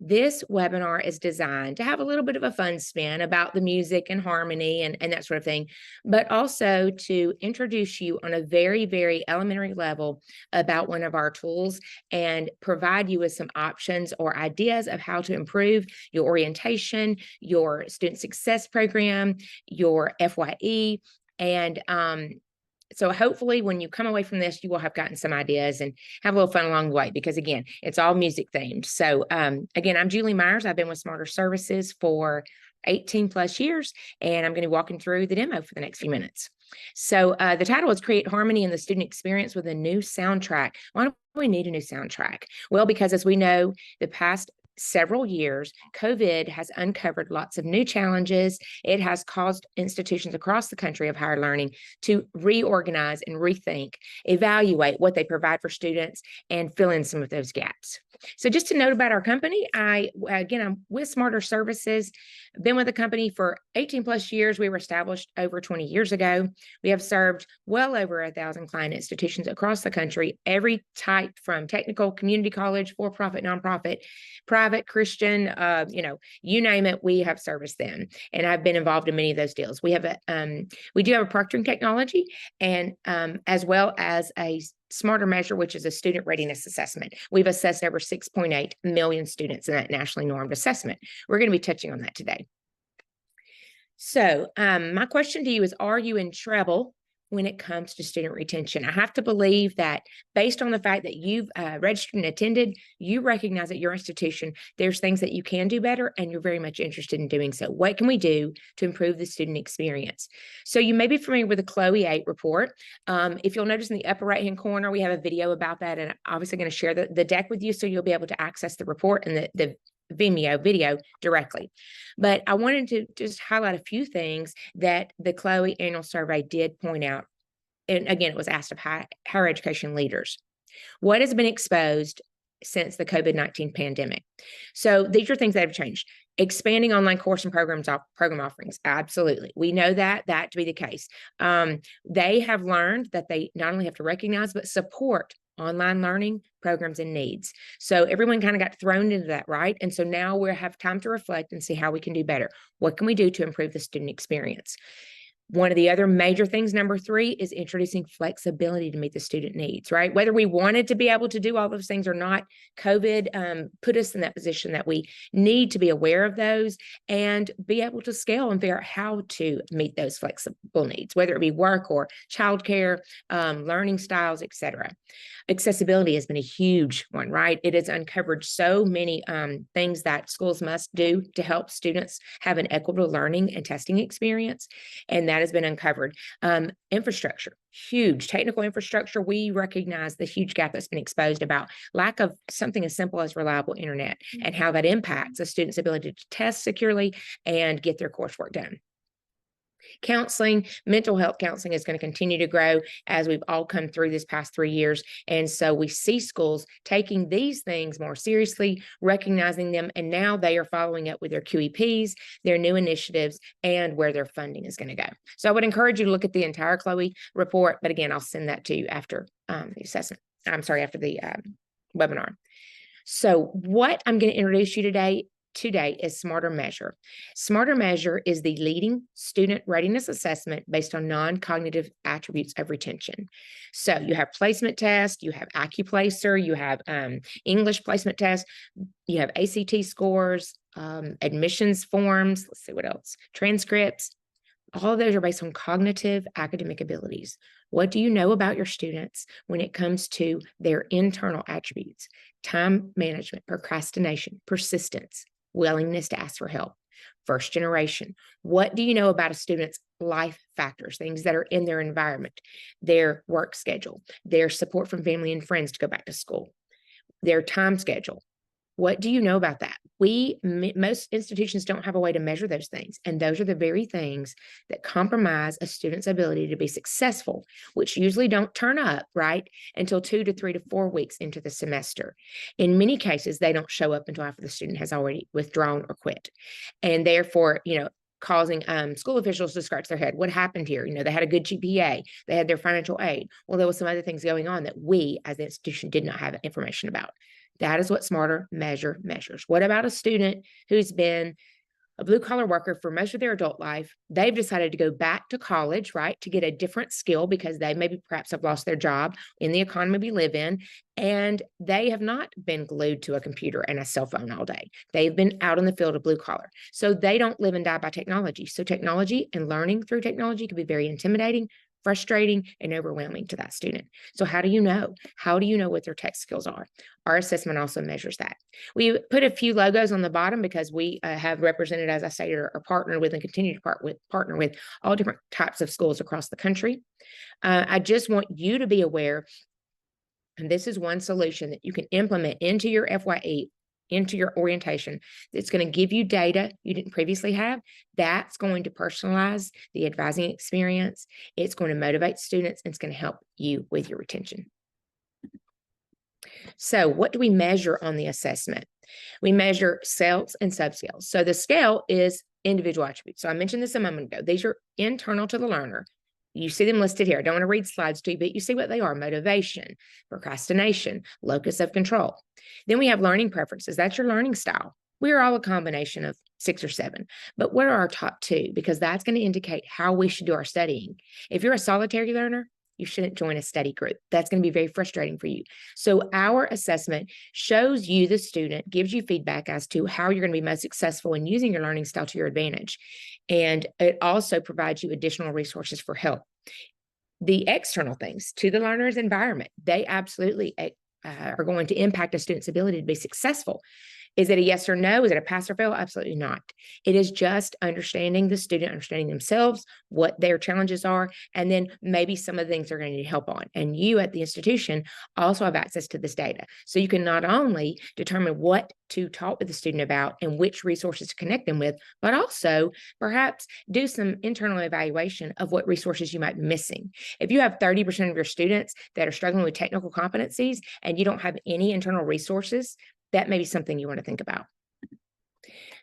This webinar is designed to have a little bit of a fun spin about the music and harmony and that sort of thing, but also to introduce you on a very, very elementary level about one of our tools and provide you with some options or ideas of how to improve your orientation, your student success program, your FYE, and so hopefully when you come away from this, you will have gotten some ideas and have a little fun along the way, because again, it's all music themed. So again, I'm Julie Myers. I've been with SmarterServices for 18 plus years, and I'm going to be walking through the demo for the next few minutes. So the title is Create Harmony in the Student Experience with a New Soundtrack. Why do we need a new soundtrack? Well, because as we know, the past several years, COVID has uncovered lots of new challenges. It has caused institutions across the country of higher learning to reorganize and rethink, evaluate what they provide for students, and fill in some of those gaps. So just to note about our company, I'm with SmarterServices. Been with the company for 18 plus years. We were established over 20 years ago. We have served well over 1,000 client institutions across the country, every type from technical, community college, for-profit, nonprofit, private, Christian, you name it, we have serviced them. And I've been involved in many of those deals. We do have a proctoring technology, and as well as a SmarterMeasure, which is a student readiness assessment. We've assessed over 6.8 million students in that nationally normed assessment. We're going to be touching on that today. So my question to you is, are you in trouble when it comes to student retention? I have to believe that based on the fact that you've registered and attended, you recognize at your institution, there's things that you can do better, and you're very much interested in doing so. What can we do to improve the student experience? So you may be familiar with the Chloe 8 report. If you'll notice in the upper right-hand corner, we have a video about that, and I'm obviously going to share the deck with you so you'll be able to access the report and the Vimeo video directly. But I wanted to just highlight a few things that the Chloe annual survey did point out. And again, it was asked of higher education leaders. What has been exposed since the COVID-19 pandemic? So these are things that have changed. Expanding online course and program offerings. Absolutely. We know that to be the case. They have learned that they not only have to recognize, but support online learning programs and needs. So everyone kind of got thrown into that, right? And so now we have time to reflect and see how we can do better. What can we do to improve the student experience? One of the other major things, number 3, is introducing flexibility to meet the student needs, right? Whether we wanted to be able to do all those things or not, COVID put us in that position that we need to be aware of those and be able to scale and figure out how to meet those flexible needs, whether it be work or childcare, learning styles, etc. Accessibility has been a huge one, right? It has uncovered so many things that schools must do to help students have an equitable learning and testing experience. And that has been uncovered. Infrastructure, huge technical infrastructure. We recognize the huge gap that's been exposed about lack of something as simple as reliable internet and how that impacts a student's ability to test securely and get their coursework done. Counseling, mental health counseling is going to continue to grow as we've all come through this past 3 years. And so we see schools taking these things more seriously, recognizing them, and now they are following up with their QEPs, their new initiatives, and where their funding is going to go. So I would encourage you to look at the entire Chloe report, but again, I'll send that to you after the assessment. After the webinar. So what I'm going to introduce you today is SmarterMeasure. SmarterMeasure is the leading student readiness assessment based on non-cognitive attributes of retention. So you have placement tests, you have AccuPlacer, you have English placement tests, you have ACT scores, admissions forms, let's see what else, transcripts. All of those are based on cognitive academic abilities. What do you know about your students when it comes to their internal attributes? Time management, procrastination, persistence, willingness to ask for help. First generation. What do you know about a student's life factors, things that are in their environment, their work schedule, their support from family and friends to go back to school, their time schedule? What do you know about that? Most institutions don't have a way to measure those things. And those are the very things that compromise a student's ability to be successful, which usually don't turn up, right, until 2 to 3 to 4 weeks into the semester. In many cases, they don't show up until after the student has already withdrawn or quit. And therefore, causing school officials to scratch their head. What happened here? They had a good GPA, they had their financial aid. Well, there was some other things going on that we as the institution did not have information about. That is what SmarterMeasure measures. What about a student who's been a blue collar worker for most of their adult life? They've decided to go back to college, right, to get a different skill because they maybe perhaps have lost their job in the economy we live in. And they have not been glued to a computer and a cell phone all day. They've been out in the field of blue collar. So they don't live and die by technology. So technology and learning through technology can be very intimidating, frustrating, and overwhelming to that student. So how do you know? How do you know what their tech skills are? Our assessment also measures that. We put a few logos on the bottom because we have represented, as I stated, or partnered with and continue to partner with all different types of schools across the country. I just want you to be aware, and this is one solution that you can implement into your FYE, into your orientation, that's going to give you data you didn't previously have. That's going to personalize the advising experience. It's going to motivate students, and it's going to help you with your retention. So what do we measure on the assessment? We measure scales and subscales. So the scale is individual attributes. So I mentioned this a moment ago. These are internal to the learner. You see them listed here. I don't want to read slides to you, but you see what they are: motivation, procrastination, locus of control. Then we have learning preferences. That's your learning style. We're all a combination of 6 or 7, but what are our top 2? Because that's going to indicate how we should do our studying. If you're a solitary learner, you shouldn't join a study group. That's going to be very frustrating for you. So our assessment shows you, the student, gives you feedback as to how you're going to be most successful in using your learning style to your advantage. And it also provides you additional resources for help. The external things to the learner's environment, they absolutely are going to impact a student's ability to be successful. Is it a yes or no? Is it a pass or fail? Absolutely not. It is just understanding the student, understanding themselves, what their challenges are, and then maybe some of the things they're going to need help on. And you at the institution also have access to this data. So you can not only determine what to talk with the student about and which resources to connect them with, but also perhaps do some internal evaluation of what resources you might be missing. If you have 30% of your students that are struggling with technical competencies and you don't have any internal resources, that may be something you want to think about.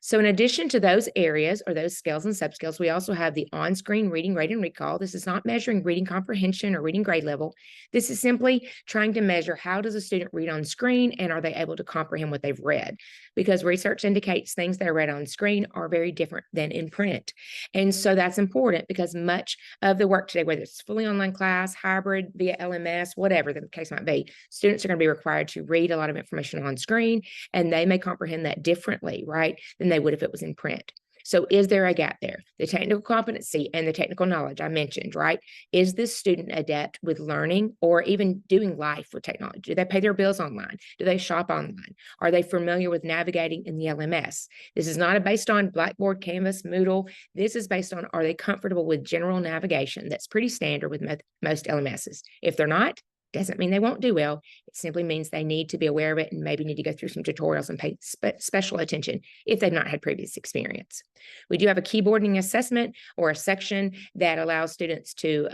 So in addition to those areas or those scales and subscales, we also have the on-screen reading, rate, and recall. This is not measuring reading comprehension or reading grade level. This is simply trying to measure how does a student read on screen and are they able to comprehend what they've read? Because research indicates things that are read on screen are very different than in print. And so that's important because much of the work today, whether it's fully online class, hybrid, via LMS, whatever the case might be, students are going to be required to read a lot of information on screen, and they may comprehend that differently, right, than they would if it was in print. So is there a gap there? The technical competency and the technical knowledge I mentioned, right? Is this student adept with learning or even doing life with technology? Do they pay their bills online? Do they shop online? Are they familiar with navigating in the LMS? This is not based on Blackboard, Canvas, Moodle. This is based on, are they comfortable with general navigation? That's pretty standard with most LMSs. If they're not, doesn't mean they won't do well. It simply means they need to be aware of it and maybe need to go through some tutorials and pay special attention if they've not had previous experience. We do have a keyboarding assessment or a section that allows students to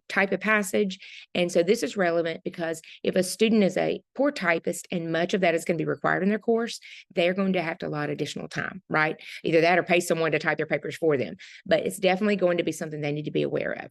type a passage. And so this is relevant because if a student is a poor typist and much of that is going to be required in their course, they're going to have to allot additional time, right? Either that or pay someone to type their papers for them. But it's definitely going to be something they need to be aware of.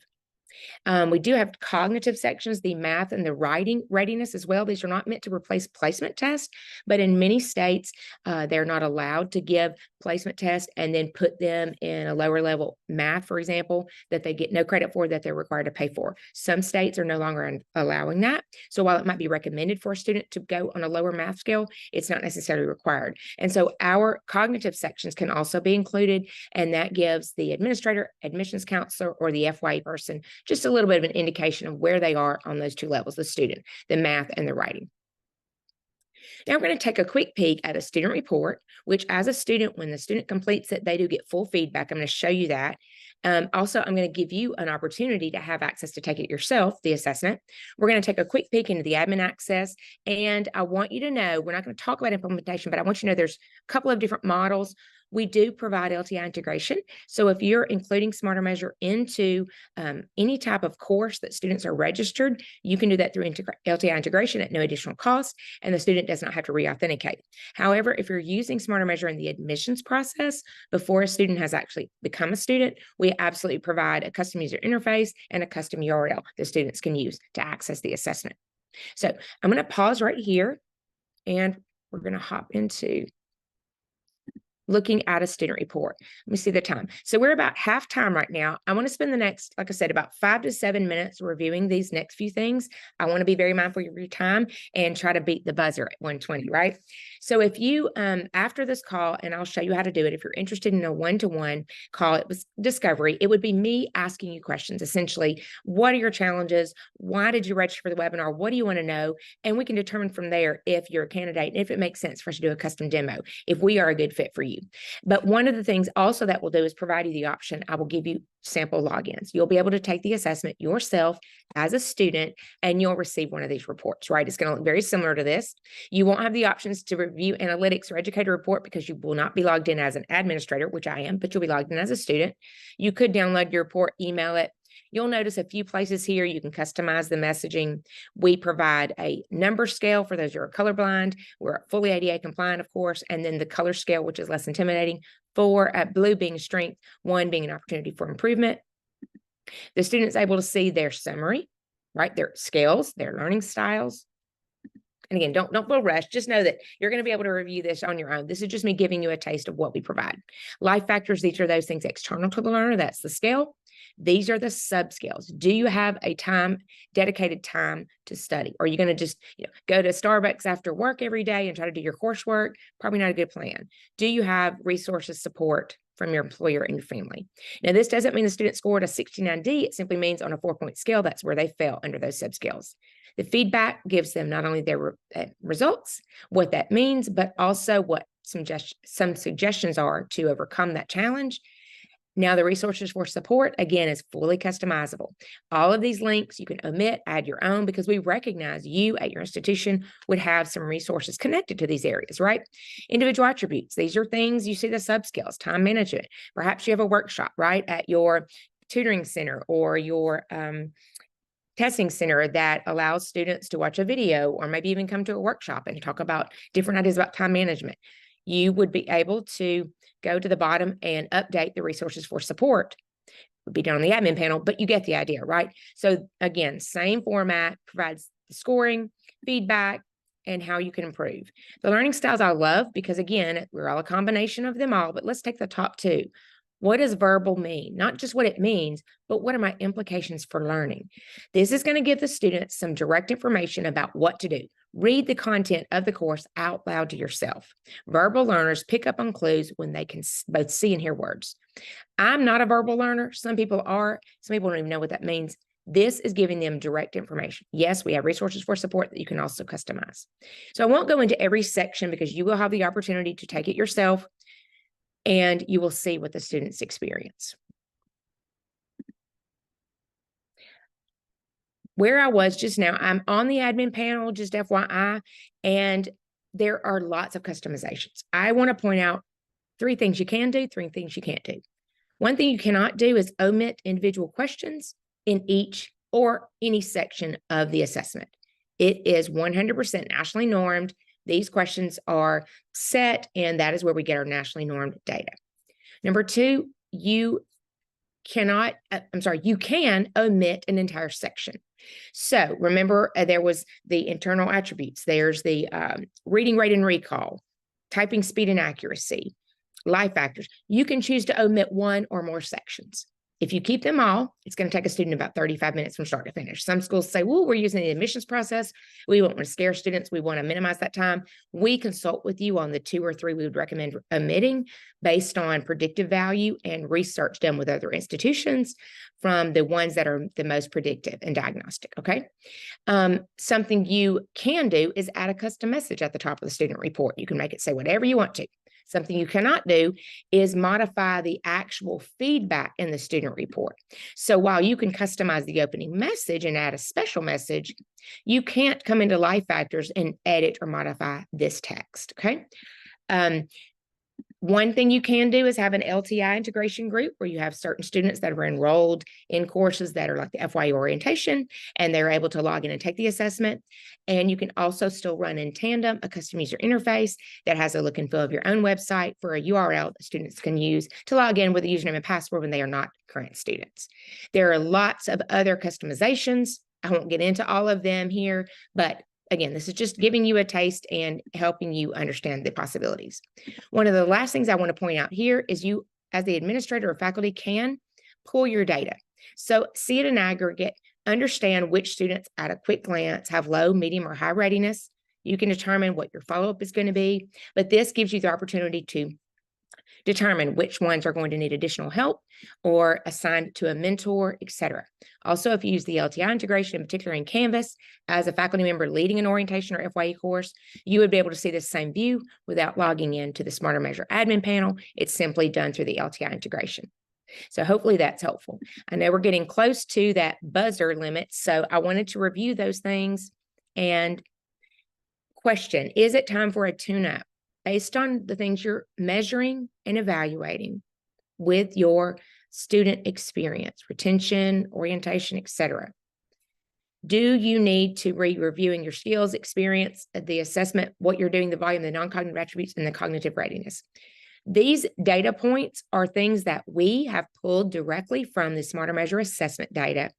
We do have cognitive sections, the math and the writing readiness as well. These are not meant to replace placement tests, but in many states, they're not allowed to give placement tests and then put them in a lower level math, for example, that they get no credit for, that they're required to pay for. Some states are no longer allowing that. So while it might be recommended for a student to go on a lower math scale, it's not necessarily required. And so our cognitive sections can also be included, and that gives the administrator, admissions counselor, or the FYE person just a little bit of an indication of where they are on those two levels, the student, the math and the writing. Now we're going to take a quick peek at a student report, which as a student, when the student completes it, they do get full feedback. I'm going to show you that. Also, I'm going to give you an opportunity to have access to take it yourself, the assessment. We're going to take a quick peek into the admin access. And I want you to know, we're not going to talk about implementation, but I want you to know there's a couple of different models. We do provide LTI integration. So if you're including SmarterMeasure into any type of course that students are registered, you can do that through LTI integration at no additional cost, and the student does not have to re-authenticate. However, if you're using SmarterMeasure in the admissions process before a student has actually become a student, we absolutely provide a custom user interface and a custom URL that students can use to access the assessment. So I'm going to pause right here, and we're going to hop into looking at a student report. Let me see the time. So we're about half time right now. I want to spend the next, like I said, about 5 to 7 minutes reviewing these next few things. I want to be very mindful of your time and try to beat the buzzer at 1:20, right? So if you, after this call, and I'll show you how to do it, if you're interested in a one-to-one call, it was discovery, it would be me asking you questions. Essentially, what are your challenges? Why did you register for the webinar? What do you want to know? And we can determine from there if you're a candidate and if it makes sense for us to do a custom demo, if we are a good fit for you. But one of the things also that we'll do is provide you the option. I will give you sample logins. You'll be able to take the assessment yourself as a student, and you'll receive one of these reports, right? It's going to look very similar to this. You won't have the options to review analytics or educator report because you will not be logged in as an administrator, which I am, but you'll be logged in as a student. You could download your report, email it. You'll notice a few places here you can customize the messaging. We provide a number scale for those who are colorblind. We're fully ADA compliant, of course, and then the color scale, which is less intimidating. 4, blue being strength, 1 being an opportunity for improvement. The student's able to see their summary, right? Their scales, their learning styles. And again, don't feel rushed. Just know that you're going to be able to review this on your own. This is just me giving you a taste of what we provide. Life factors, these are those things external to the learner. That's the scale. These are the subscales. Do you have a dedicated time to study? Or are you going to just go to Starbucks after work every day and try to do your coursework? Probably not a good plan. Do you have resources, support from your employer and your family? Now, this doesn't mean the student scored a 69D. It simply means on a 4-point scale, that's where they fell under those subscales. The feedback gives them not only their results, what that means, but also what some suggestions are to overcome that challenge. Now, the resources for support, again, is fully customizable. All of these links you can omit, add your own, because we recognize you at your institution would have some resources connected to these areas, right? Individual attributes. These are things you see the subscales, time management. Perhaps you have a workshop, right, at your tutoring center or your testing center that allows students to watch a video or maybe even come to a workshop and talk about different ideas about time management. You would be able to go to the bottom and update the resources for support. It would be done on the admin panel, but you get the idea, right? So again, same format, provides the scoring, feedback, and how you can improve. The learning styles I love because, again, we're all a combination of them all, but let's take the top 2. What does verbal mean? Not just what it means, but what are my implications for learning? This is going to give the students some direct information about what to do. Read the content of the course out loud to yourself. Verbal learners pick up on clues when they can both see and hear words. I'm not a verbal learner. Some people are. Some people don't even know what that means. This is giving them direct information. Yes, we have resources for support that you can also customize. So I won't go into every section because you will have the opportunity to take it yourself, and you will see what the students experience. Where I was just now, I'm on the admin panel, just FYI, and there are lots of customizations. I want to point out 3 things you can do, 3 things you can't do. One thing you cannot do is omit individual questions in each or any section of the assessment. It is 100% nationally normed. These questions are set, and that is where we get our nationally normed data. Number 2, you can omit an entire section. So remember, there was the internal attributes. There's the reading rate and recall, typing speed and accuracy, life factors. You can choose to omit 1 or more sections. If you keep them all, it's going to take a student about 35 minutes from start to finish. Some schools say, well, we're using the admissions process. We won't want to scare students. We want to minimize that time. We consult with you on the 2 or 3 we would recommend omitting based on predictive value and research done with other institutions from the ones that are the most predictive and diagnostic, okay? Something you can do is add a custom message at the top of the student report. You can make it say whatever you want to. Something you cannot do is modify the actual feedback in the student report. So while you can customize the opening message and add a special message, you can't come into life factors and edit or modify this text, okay? One thing you can do is have an LTI integration group where you have certain students that are enrolled in courses that are like the FYE orientation, and they're able to log in and take the assessment. And you can also still run in tandem a custom user interface that has a look and feel of your own website for a URL that students can use to log in with a username and password when they are not current students. There are lots of other customizations. I won't get into all of them here, but again, this is just giving you a taste and helping you understand the possibilities. One of the last things I want to point out here is you, as the administrator or faculty, can pull your data. So see it in aggregate, understand which students at a quick glance have low, medium, or high readiness. You can determine what your follow-up is going to be, but this gives you the opportunity to determine which ones are going to need additional help or assigned to a mentor, etc. Also, if you use the LTI integration, in particular in Canvas, as a faculty member leading an orientation or FYE course, you would be able to see the same view without logging into the SmarterMeasure admin panel. It's simply done through the LTI integration. So hopefully that's helpful. I know we're getting close to that buzzer limit, so I wanted to review those things. And question, is it time for a tune-up? Based on the things you're measuring and evaluating with your student experience, retention, orientation, etc. Do you need to be reviewing your skills, experience, the assessment, what you're doing, the volume, the non-cognitive attributes, and the cognitive readiness? These data points are things that we have pulled directly from the SmarterMeasure assessment data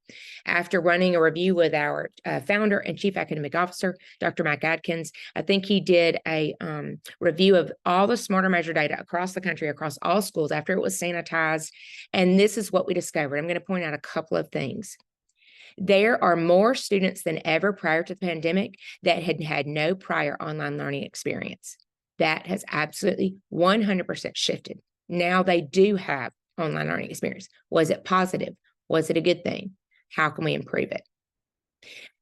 after running a review with our founder and chief academic officer, Dr. Mike Adkins. I think he did a review of all the SmarterMeasure data across the country, across all schools after it was sanitized. And this is what we discovered. I'm going to point out a couple of things. There are more students than ever prior to the pandemic that had had no prior online learning experience. That has absolutely 100% shifted. Now they do have online learning experience. Was it positive? Was it a good thing? How can we improve it?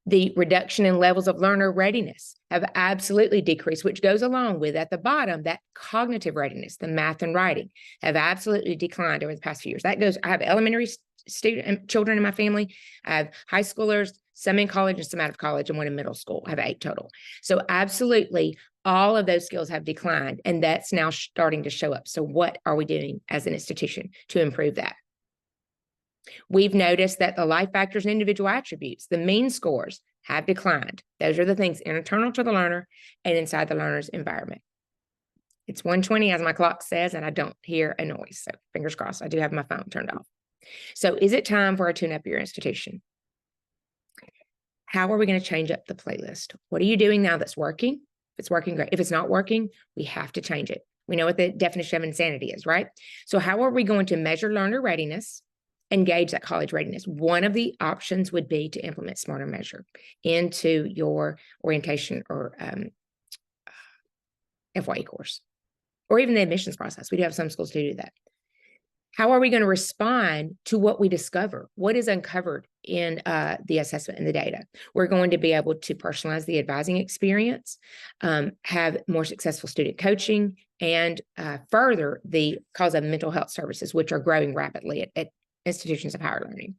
The reduction in levels of learner readiness have absolutely decreased, which goes along with, at the bottom, that cognitive readiness, the math and writing, have absolutely declined over the past few years. That goes, I have elementary children in my family. I have high schoolers, some in college and some out of college, and one in middle school. I have 8 total. So absolutely, all of those skills have declined, and that's now starting to show up. So what are we doing as an institution to improve that? We've noticed that the life factors and individual attributes, the mean scores, have declined. Those are the things internal to the learner and inside the learner's environment. It's 1:20, as my clock says, and I don't hear a noise. So fingers crossed, I do have my phone turned off. So is it time for a tune-up your institution? How are we going to change up the playlist? What are you doing now that's working? If it's working, great. If it's not working, we have to change it. We know what the definition of insanity is, right? So how are we going to measure learner readiness and gauge that college readiness? One of the options would be to implement SmarterMeasure into your orientation or FYE course, or even the admissions process. We do have some schools to do that. How are we going to respond to what we discover? What is uncovered in the assessment and the data? We're going to be able to personalize the advising experience, have more successful student coaching, and further the cause of mental health services, which are growing rapidly at institutions of higher learning.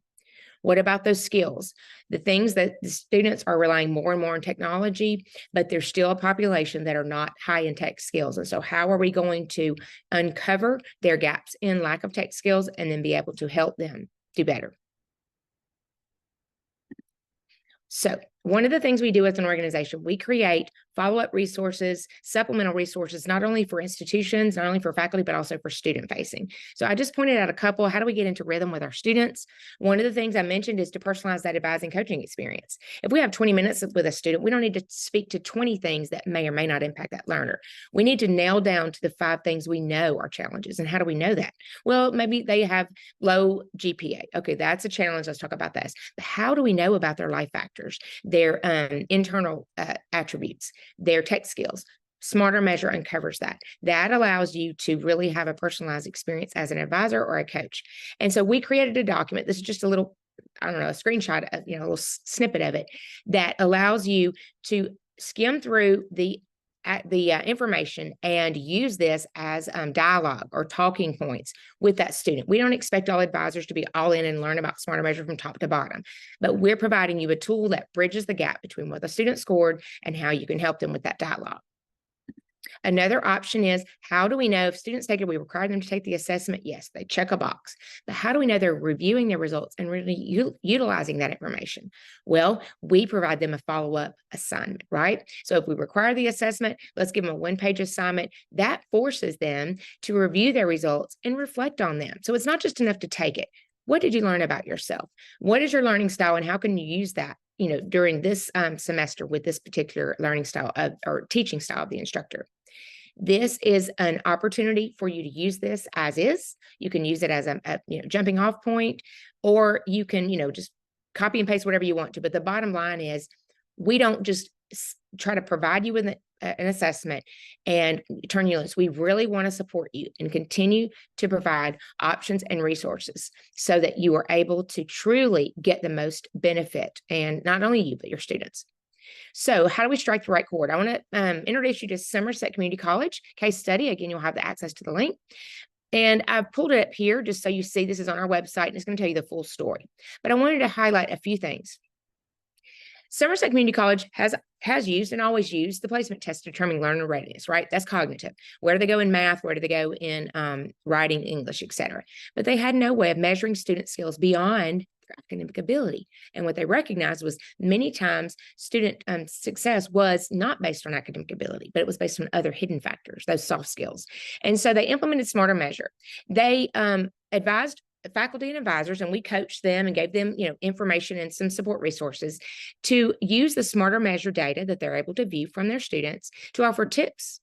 What about those skills? The things that the students are relying more and more on technology, but there's still a population that are not high in tech skills. And so how are we going to uncover their gaps in lack of tech skills and then be able to help them do better? So one of the things we do as an organization, we create follow-up resources, supplemental resources, not only for institutions, not only for faculty, but also for student-facing. So I just pointed out a couple. How do we get into rhythm with our students? One of the things I mentioned is to personalize that advising coaching experience. If we have 20 minutes with a student, we don't need to speak to 20 things that may or may not impact that learner. We need to nail down to the 5 things we know are challenges. And how do we know that? Well, maybe they have low GPA. Okay, that's a challenge. Let's talk about this. But how do we know about their life factors, their internal attributes, their tech skills? SmarterMeasure uncovers that. That allows you to really have a personalized experience as an advisor or a coach. And so we created a document. This is just a little, I don't know, a screenshot, a little snippet of it that allows you to skim through the information and use this as dialogue or talking points with that student. We don't expect all advisors to be all in and learn about SmarterMeasure from top to bottom, but we're providing you a tool that bridges the gap between what the student scored and how you can help them with that dialogue. Another option is, how do we know if students take it? We require them to take the assessment. Yes, they check a box. But how do we know they're reviewing their results and really utilizing that information? Well, we provide them a follow-up assignment, right? So if we require the assessment, let's give them a one-page assignment. That forces them to review their results and reflect on them. So it's not just enough to take it. What did you learn about yourself? What is your learning style, and how can you use that, during this semester with this particular learning style or teaching style of the instructor? This is an opportunity for you to use this as is. You can use it as a jumping off point, or you can, just copy and paste whatever you want to. But the bottom line is, we don't just try to provide you with an assessment and turn you loose. We really want to support you and continue to provide options and resources so that you are able to truly get the most benefit, and not only you, but your students. So how do we strike the right chord? I want to introduce you to Somerset Community College case study. Again, you'll have the access to the link. And I've pulled it up here just so you see this is on our website, and it's going to tell you the full story. But I wanted to highlight a few things. Somerset Community College has used and always used the placement test to determine learner readiness, right? That's cognitive. Where do they go in math? Where do they go in writing, English, etc.? But they had no way of measuring student skills beyond their academic ability. And what they recognized was many times student success was not based on academic ability, but it was based on other hidden factors, those soft skills. And so they implemented SmarterMeasure. They advised faculty and advisors, and we coached them and gave them, information and some support resources to use the SmarterMeasure data that they're able to view from their students to offer tips,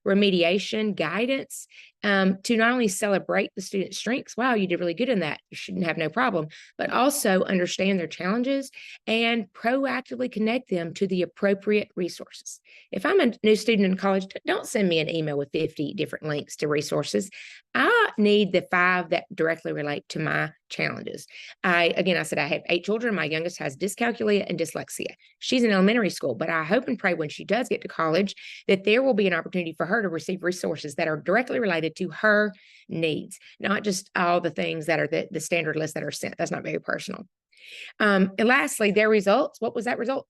remediation, guidance, to not only celebrate the student's strengths. Wow, you did really good in that. You shouldn't have no problem, but also understand their challenges and proactively connect them to the appropriate resources. If I'm a new student in college, don't send me an email with 50 different links to resources. I need the 5 that directly relate to my challenges. I said I have 8 children. My youngest has dyscalculia and dyslexia. She's in elementary school, but I hope and pray when she does get to college that there will be an opportunity for her to receive resources that are directly related to her needs, not just all the things that are the standard list that are sent. That's not very personal. And lastly, their results. What was that result?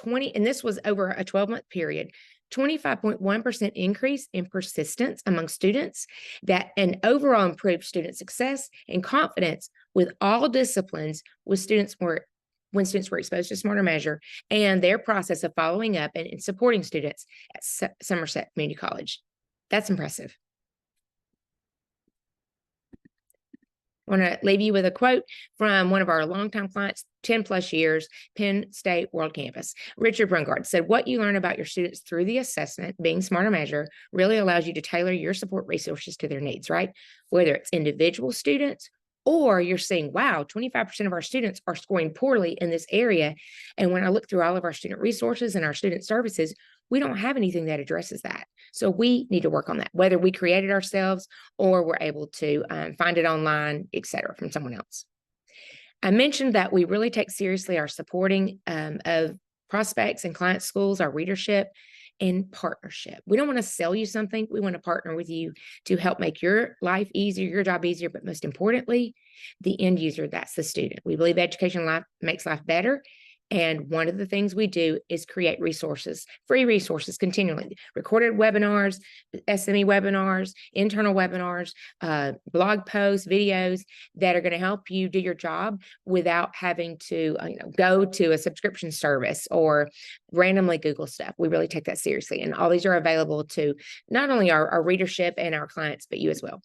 And this was over a 12-month period. 25.1% increase in persistence among students, that an overall improved student success and confidence with all disciplines when students were exposed to SmarterMeasure, and their process of following up and supporting students at Somerset Community College. That's impressive. I want to leave you with a quote from one of our longtime clients, 10 plus years, Penn State World Campus. Richard Brungard said, what you learn about your students through the assessment, being SmarterMeasure, really allows you to tailor your support resources to their needs, right? Whether it's individual students, or you're seeing, wow, 25% of our students are scoring poorly in this area. And when I look through all of our student resources and our student services, we don't have anything that addresses that. So we need to work on that, whether we create it ourselves or we're able to find it online, et cetera, from someone else. I mentioned that we really take seriously our supporting of prospects and client schools, our readership, and partnership. We don't want to sell you something. We want to partner with you to help make your life easier, your job easier, but most importantly, the end user, that's the student. We believe education makes life better. And one of the things we do is create resources, free resources continually, recorded webinars, SME webinars, internal webinars, blog posts, videos that are going to help you do your job without having to go to a subscription service or randomly Google stuff. We really take that seriously. And all these are available to not only our readership and our clients, but you as well.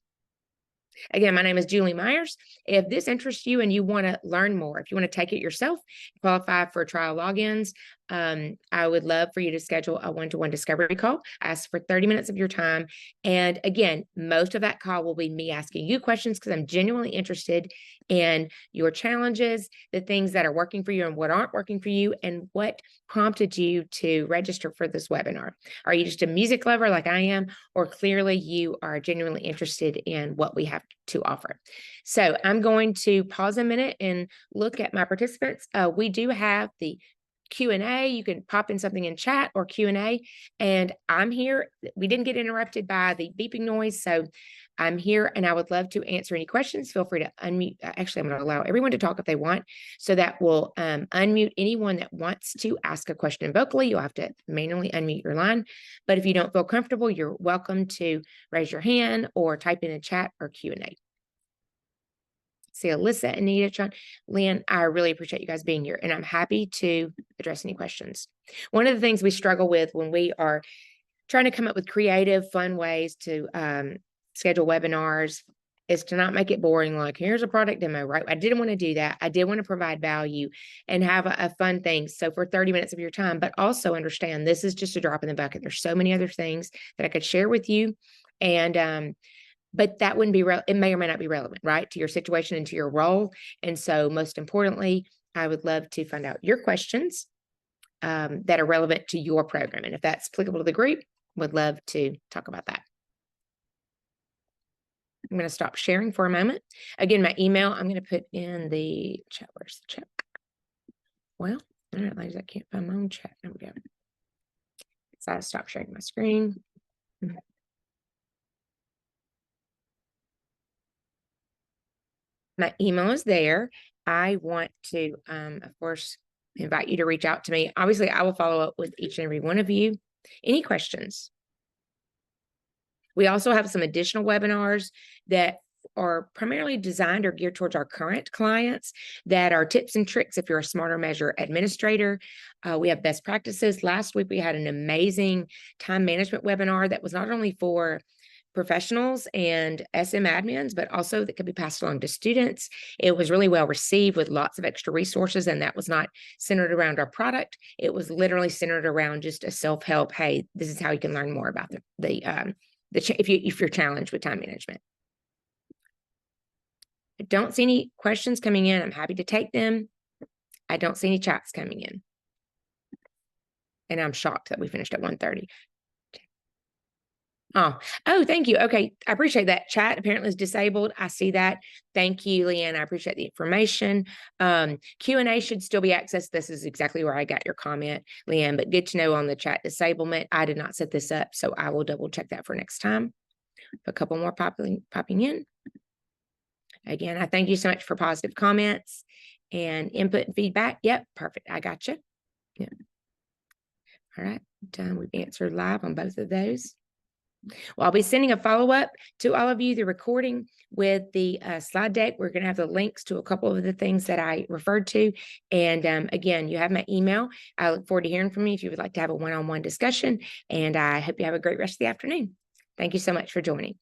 Again, my name is Julie Myers. If this interests you and you want to learn more, if you want to take it yourself, qualify for trial logins, I would love for you to schedule a one-to-one discovery call. Ask for 30 minutes of your time. And again, most of that call will be me asking you questions because I'm genuinely interested in your challenges, the things that are working for you and what aren't working for you, and what prompted you to register for this webinar. Are you just a music lover like I am, or clearly you are genuinely interested in what we have to offer? So I'm going to pause a minute and look at my participants. We do have the Q&A. You can pop in something in chat or Q&A, and I'm here. We didn't get interrupted by the beeping noise, so I'm here and I would love to answer any questions. Feel free to unmute. Actually, I'm going to allow everyone to talk if they want. So that will unmute anyone that wants to ask a question vocally. You'll have to manually unmute your line. But if you don't feel comfortable, you're welcome to raise your hand or type in a chat or Q&A. See Alyssa, Anita, John, Lynn, I really appreciate you guys being here, and I'm happy to address any questions. One of the things we struggle with when we are trying to come up with creative, fun ways to schedule webinars is to not make it boring. Like, here's a product demo, right? I didn't want to do that. I did want to provide value and have a fun thing. So for 30 minutes of your time, but also understand this is just a drop in the bucket. There's so many other things that I could share with you. And, but that wouldn't be, it may or may not be relevant, right, to your situation and to your role. And so most importantly, I would love to find out your questions that are relevant to your program. And if that's applicable to the group, would love to talk about that. I'm going to stop sharing for a moment. Again, my email, I'm going to put in the chat. Where's the chat? Well, all right, ladies, I can't find my own chat. There we go. So I stop sharing my screen. My email is there. I want to, of course, invite you to reach out to me. Obviously, I will follow up with each and every one of you. Any questions? We also have some additional webinars that are primarily designed or geared towards our current clients that are tips and tricks if you're a SmarterMeasure administrator. We have best practices. Last week, we had an amazing time management webinar that was not only for professionals and SM admins, but also that could be passed along to students. It was really well received with lots of extra resources, and that was not centered around our product. It was literally centered around just a self-help. Hey, this is how you can learn more about if you're challenged with time management. I don't see any questions coming in. I'm happy to take them. I don't see any chats coming in. And I'm shocked that we finished at 1:30. Oh, thank you. Okay. I appreciate that. Chat apparently is disabled. I see that. Thank you, Leanne. I appreciate the information. Q&A should still be accessed. This is exactly where I got your comment, Leanne, but good to know on the chat disablement. I did not set this up, so I will double check that for next time. A couple more popping in. Again, I thank you so much for positive comments and input and feedback. Yep. Perfect. I got you. Yep. All right. Done. We've answered live on both of those. Well, I'll be sending a follow-up to all of you, the recording with the slide deck. We're going to have the links to a couple of the things that I referred to. And again, you have my email. I look forward to hearing from you if you would like to have a one-on-one discussion. And I hope you have a great rest of the afternoon. Thank you so much for joining.